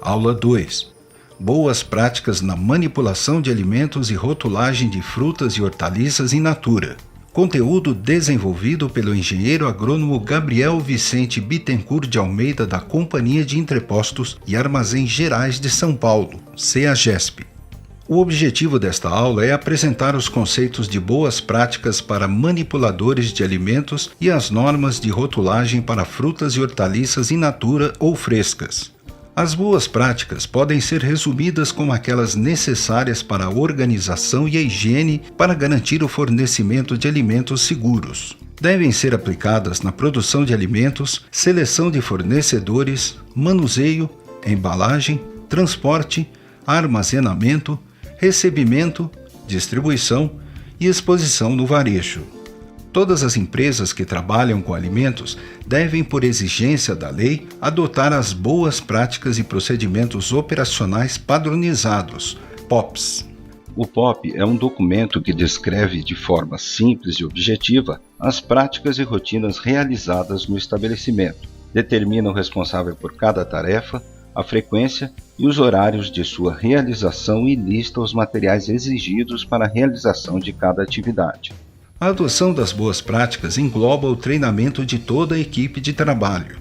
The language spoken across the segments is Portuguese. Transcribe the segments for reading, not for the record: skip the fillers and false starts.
Aula 2. Boas práticas na manipulação de alimentos e rotulagem de frutas e hortaliças in natura. Conteúdo desenvolvido pelo engenheiro agrônomo Gabriel Vicente Bittencourt de Almeida da Companhia de Entrepostos e Armazéns Gerais de São Paulo, CEAGESP. O objetivo desta aula é apresentar os conceitos de boas práticas para manipuladores de alimentos e as normas de rotulagem para frutas e hortaliças in natura ou frescas. As boas práticas podem ser resumidas como aquelas necessárias para a organização e a higiene para garantir o fornecimento de alimentos seguros. Devem ser aplicadas na produção de alimentos, seleção de fornecedores, manuseio, embalagem, transporte, armazenamento, recebimento, distribuição e exposição no varejo. Todas as empresas que trabalham com alimentos devem, por exigência da lei, adotar as boas práticas e procedimentos operacionais padronizados, POPs. O POP é um documento que descreve de forma simples e objetiva as práticas e rotinas realizadas no estabelecimento, determina o responsável por cada tarefa, a frequência e os horários de sua realização e lista os materiais exigidos para a realização de cada atividade. A adoção das boas práticas engloba o treinamento de toda a equipe de trabalho.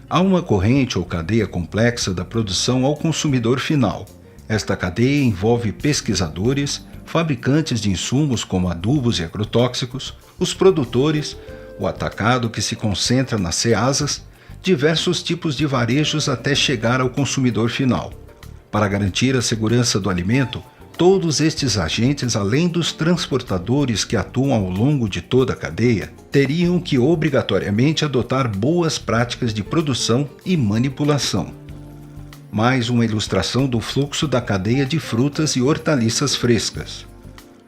Há uma corrente ou cadeia complexa da produção ao consumidor final. Esta cadeia envolve pesquisadores, fabricantes de insumos como adubos e agrotóxicos, os produtores, o atacado que se concentra nas ceasas, diversos tipos de varejos até chegar ao consumidor final. Para garantir a segurança do alimento, todos estes agentes, além dos transportadores que atuam ao longo de toda a cadeia, teriam que obrigatoriamente adotar boas práticas de produção e manipulação. Mais uma ilustração do fluxo da cadeia de frutas e hortaliças frescas.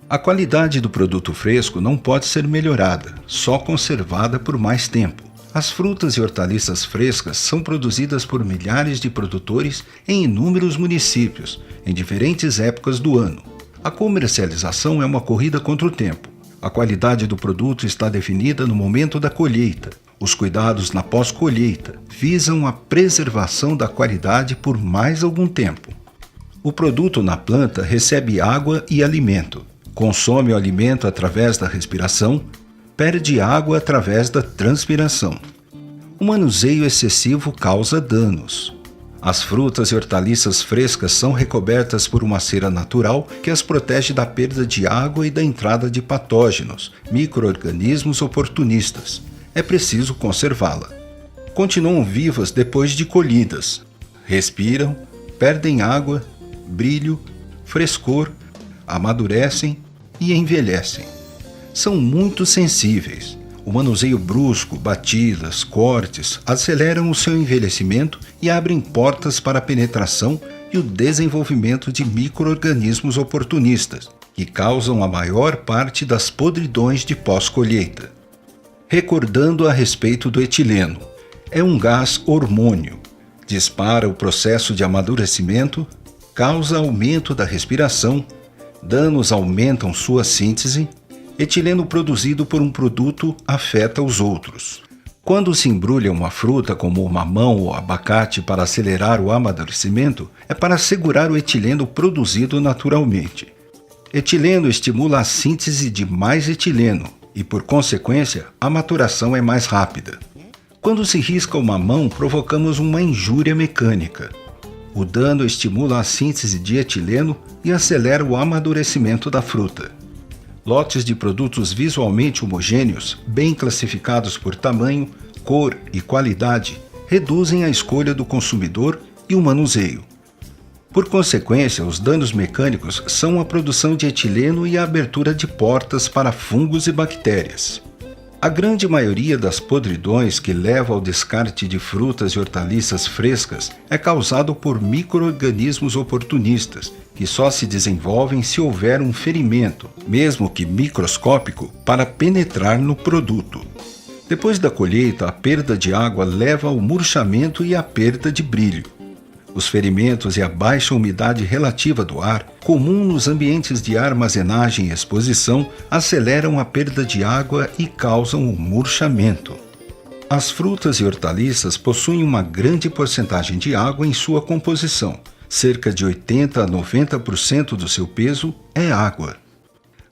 A qualidade do produto fresco não pode ser melhorada, só conservada por mais tempo. As frutas e hortaliças frescas são produzidas por milhares de produtores em inúmeros municípios, em diferentes épocas do ano. A comercialização é uma corrida contra o tempo. A qualidade do produto está definida no momento da colheita. Os cuidados na pós-colheita visam a preservação da qualidade por mais algum tempo. O produto na planta recebe água e alimento, consome o alimento através da respiração, perde água através da transpiração. O manuseio excessivo causa danos. As frutas e hortaliças frescas são recobertas por uma cera natural que as protege da perda de água e da entrada de patógenos, micro-organismos oportunistas. É preciso conservá-la. Continuam vivas depois de colhidas. Respiram, perdem água, brilho, frescor, amadurecem e envelhecem. São muito sensíveis. O manuseio brusco, batidas, cortes aceleram o seu envelhecimento e abrem portas para a penetração e o desenvolvimento de micro-organismos oportunistas, que causam a maior parte das podridões de pós-colheita. Recordando a respeito do etileno, é um gás hormônio. Dispara o processo de amadurecimento, causa aumento da respiração, danos aumentam sua síntese. Etileno produzido por um produto afeta os outros. Quando se embrulha uma fruta como o mamão ou abacate para acelerar o amadurecimento, é para assegurar o etileno produzido naturalmente. Etileno estimula a síntese de mais etileno e, por consequência, a maturação é mais rápida. Quando se risca o mamão, provocamos uma injúria mecânica. O dano estimula a síntese de etileno e acelera o amadurecimento da fruta. Lotes de produtos visualmente homogêneos, bem classificados por tamanho, cor e qualidade, reduzem a escolha do consumidor e o manuseio. Por consequência, os danos mecânicos são a produção de etileno e a abertura de portas para fungos e bactérias. A grande maioria das podridões que leva ao descarte de frutas e hortaliças frescas é causado por micro-organismos oportunistas, que só se desenvolvem se houver um ferimento, mesmo que microscópico, para penetrar no produto. Depois da colheita, a perda de água leva ao murchamento e à perda de brilho. Os ferimentos e a baixa umidade relativa do ar, comum nos ambientes de armazenagem e exposição, aceleram a perda de água e causam o murchamento. As frutas e hortaliças possuem uma grande porcentagem de água em sua composição. Cerca de 80 a 90% do seu peso é água.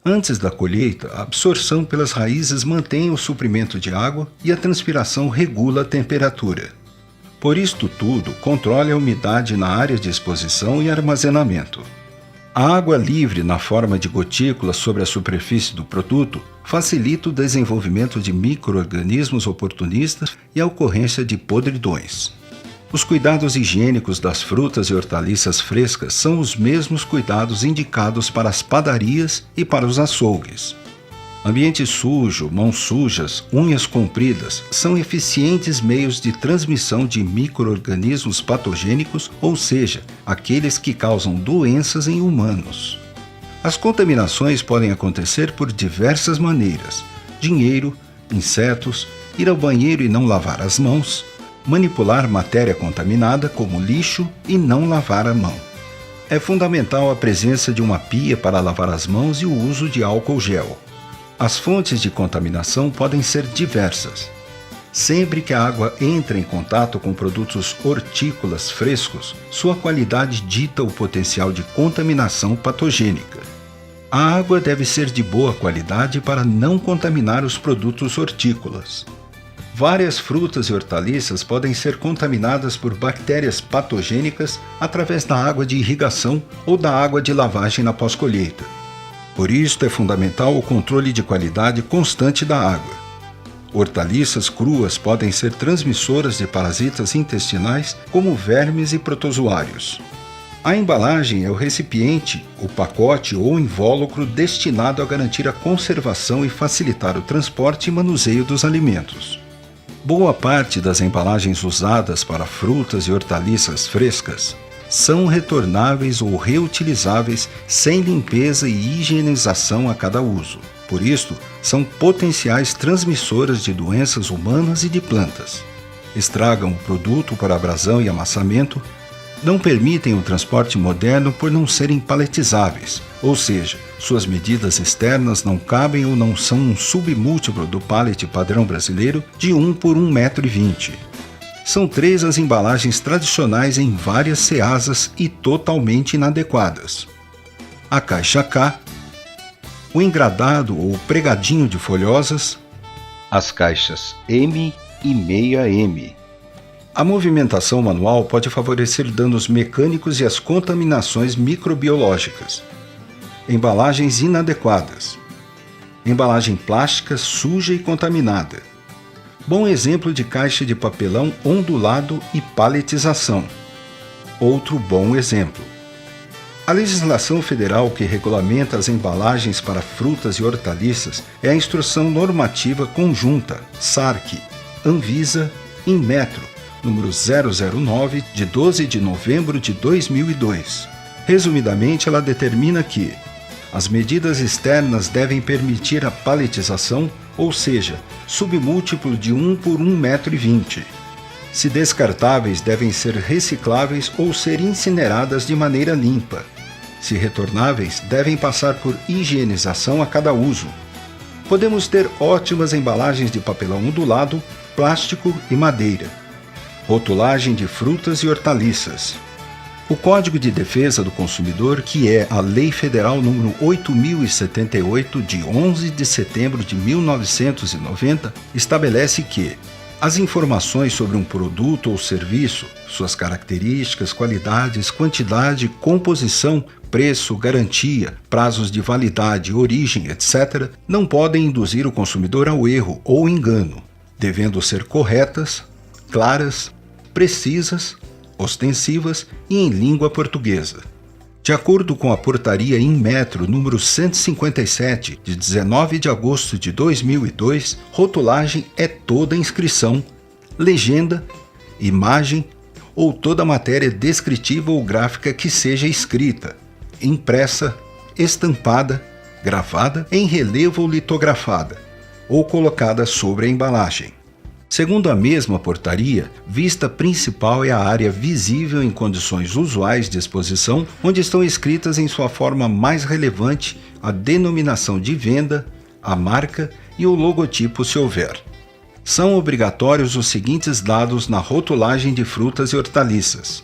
Antes da colheita, a absorção pelas raízes mantém o suprimento de água e a transpiração regula a temperatura. Por isto tudo, controle a umidade na área de exposição e armazenamento. A água livre na forma de gotículas sobre a superfície do produto facilita o desenvolvimento de micro-organismos oportunistas e a ocorrência de podridões. Os cuidados higiênicos das frutas e hortaliças frescas são os mesmos cuidados indicados para as padarias e para os açougues. Ambiente sujo, mãos sujas, unhas compridas são eficientes meios de transmissão de micro-organismos patogênicos, ou seja, aqueles que causam doenças em humanos. As contaminações podem acontecer por diversas maneiras: dinheiro, insetos, ir ao banheiro e não lavar as mãos, manipular matéria contaminada como lixo e não lavar a mão. É fundamental a presença de uma pia para lavar as mãos e o uso de álcool gel. As fontes de contaminação podem ser diversas. Sempre que a água entra em contato com produtos hortícolas frescos, sua qualidade dita o potencial de contaminação patogênica. A água deve ser de boa qualidade para não contaminar os produtos hortícolas. Várias frutas e hortaliças podem ser contaminadas por bactérias patogênicas através da água de irrigação ou da água de lavagem na pós-colheita. Por isso é fundamental o controle de qualidade constante da água. Hortaliças cruas podem ser transmissoras de parasitas intestinais como vermes e protozoários. A embalagem é o recipiente, o pacote ou invólucro destinado a garantir a conservação e facilitar o transporte e manuseio dos alimentos. Boa parte das embalagens usadas para frutas e hortaliças frescas são retornáveis ou reutilizáveis sem limpeza e higienização a cada uso. Por isso, são potenciais transmissoras de doenças humanas e de plantas. Estragam o produto por abrasão e amassamento, não permitem o transporte moderno por não serem paletizáveis, ou seja, suas medidas externas não cabem ou não são um submúltiplo do pallet padrão brasileiro de 1 por 1,20 m. São 3 as embalagens tradicionais em várias ceasas e totalmente inadequadas: a caixa K, o engradado ou pregadinho de folhosas, as caixas M e meia M. A movimentação manual pode favorecer danos mecânicos e as contaminações microbiológicas. Embalagens inadequadas. Embalagem plástica suja e contaminada. Bom exemplo de caixa de papelão ondulado e paletização. Outro bom exemplo. A legislação federal que regulamenta as embalagens para frutas e hortaliças é a Instrução Normativa Conjunta, SARC, Anvisa, Inmetro, número 009, de 12 de novembro de 2002. Resumidamente, ela determina que as medidas externas devem permitir a paletização, ou seja, submúltiplo de 1 por 1,20 m. Se descartáveis, devem ser recicláveis ou ser incineradas de maneira limpa. Se retornáveis, devem passar por higienização a cada uso. Podemos ter ótimas embalagens de papelão ondulado, plástico e madeira. Rotulagem de frutas e hortaliças. O Código de Defesa do Consumidor, que é a Lei Federal número 8.078, de 11 de setembro de 1990, estabelece que as informações sobre um produto ou serviço, suas características, qualidades, quantidade, composição, preço, garantia, prazos de validade, origem, etc., não podem induzir o consumidor ao erro ou engano, devendo ser corretas, claras, precisas, ostensivas e em língua portuguesa. De acordo com a Portaria Inmetro número 157, de 19 de agosto de 2002, rotulagem é toda inscrição, legenda, imagem ou toda matéria descritiva ou gráfica que seja escrita, impressa, estampada, gravada, em relevo ou litografada, ou colocada sobre a embalagem. Segundo a mesma portaria, vista principal é a área visível em condições usuais de exposição, onde estão escritas em sua forma mais relevante a denominação de venda, a marca e o logotipo se houver. São obrigatórios os seguintes dados na rotulagem de frutas e hortaliças: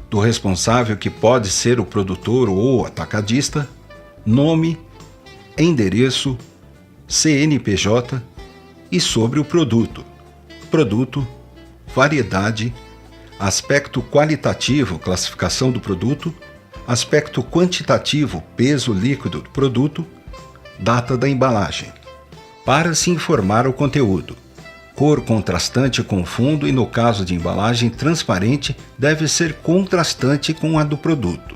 do responsável, que pode ser o produtor ou atacadista, nome, endereço, CNPJ, e sobre o produto, variedade, aspecto qualitativo, classificação do produto, aspecto quantitativo, peso líquido do produto, data da embalagem. Para se informar o conteúdo: cor contrastante com fundo e, no caso de embalagem transparente, deve ser contrastante com a do produto.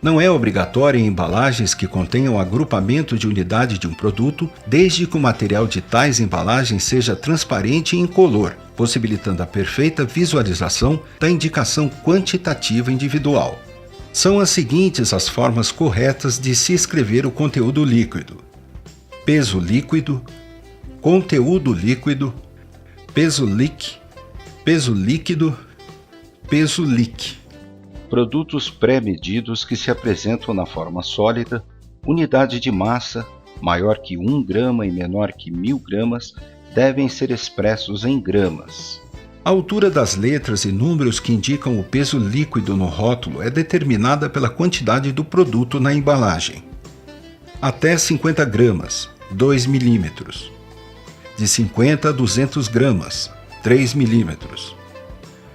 Não é obrigatório em embalagens que contenham agrupamento de unidade de um produto, desde que o material de tais embalagens seja transparente e incolor, possibilitando a perfeita visualização da indicação quantitativa individual. São as seguintes as formas corretas de se escrever o conteúdo líquido: peso líquido, conteúdo líquido, peso líquido, peso líquido. Produtos pré-medidos que se apresentam na forma sólida, unidade de massa, maior que 1 grama e menor que 1000 gramas, devem ser expressos em gramas. A altura das letras e números que indicam o peso líquido no rótulo é determinada pela quantidade do produto na embalagem. Até 50 gramas, 2 milímetros. De 50 a 200 gramas, 3 milímetros.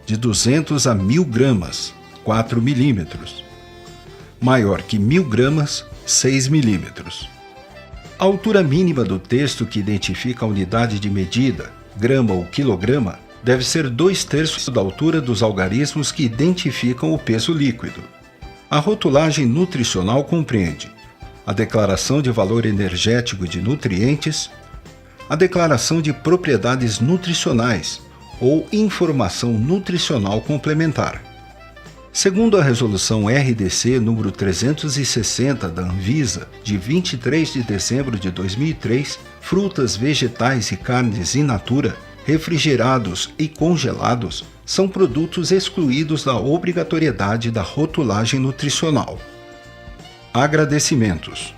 De 200 a 1000 gramas, 4 milímetros. Maior que 1000 gramas, 6 milímetros. A altura mínima do texto que identifica a unidade de medida, grama ou quilograma, deve ser 2/3 da altura dos algarismos que identificam o peso líquido. A rotulagem nutricional compreende a declaração de valor energético de nutrientes, a declaração de propriedades nutricionais ou informação nutricional complementar. Segundo a Resolução RDC número 360 da Anvisa, de 23 de dezembro de 2003, frutas, vegetais e carnes in natura, refrigerados e congelados, são produtos excluídos da obrigatoriedade da rotulagem nutricional. Agradecimentos.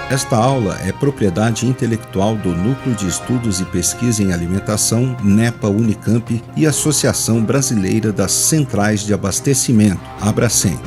Esta aula é propriedade intelectual do Núcleo de Estudos e Pesquisa em Alimentação, NEPA Unicamp e Associação Brasileira das Centrais de Abastecimento, Abracem.